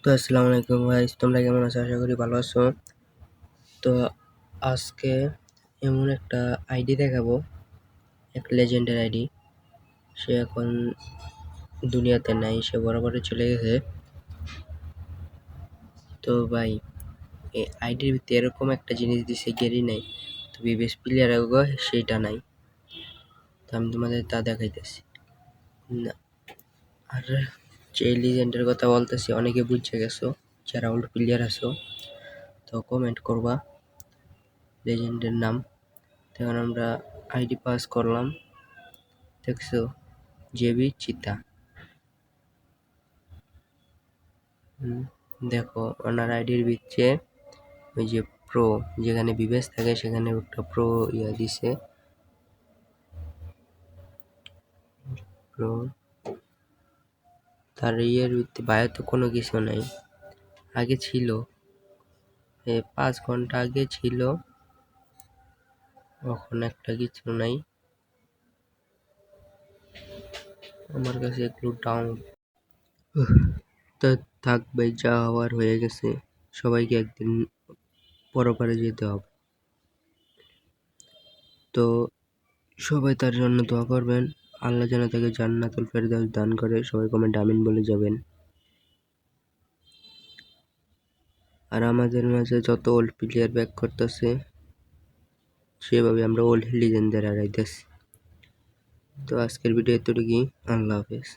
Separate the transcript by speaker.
Speaker 1: তো আসসালামু আলাইকুম গাইস, তোমরা কেমন আছো? আশা করি ভালো আছো। তো আজকে এমন একটা আইডি দেখাবো, এক লেজেন্ডের আইডি। সে এখন দুনিয়াতে নাই, সে বরাবরে চলে গেছে। তো ভাই, এই আইডির ভিতরে এরকম একটা জিনিস দিছে, গেরি নাই, তো বিবেস প্লেয়ার সেইটা নাই। তো আমি তোমাদের তা দেখাইতেছি না। আর যে লিজেন্ডের কথা বলতেছি, অনেকে বুঝে গেছো যারা ওল্ড প্লেয়ার আছো, তো কমেন্ট করবা লেজেন্ডের নাম। তখন আমরা আইডি পাস করলাম, দেখছো জেবি চিতা। দেখো ওনার আইডির ভিতরে ওই যে প্রো, যেখানে বিবেস থাকে সেখানে একটা প্রো দিছে, প্রো। তার ভিতরে বায়োতে কোনো কিছু নাই, আগে ছিল 5 ঘন্টা আগে ছিল, এখন একটা কিছু নাই। আমার কাছে একটু ডাউন। তো থাক ভাই, যা হওয়ার হয়ে গেছে, সবাইকে একদিন পরপারে যেতে হবে। তো সবাই তার জন্য দোয়া করবেন, আল্লাহ যেন তাকে জান্নাতুল ফেরদাউস দান করে। সবাই কমেন্টে আমিন বলে যাবেন। আর আমাদের মাঝে যত ওল্ড প্লেয়ার ব্যাক করতেছে, সেভাবে আমরা ওল্ড লিজেন্ডদের হারাইতেছি। তো আজকের ভিডিও এতটুকুই। আল্লাহ হাফেজ।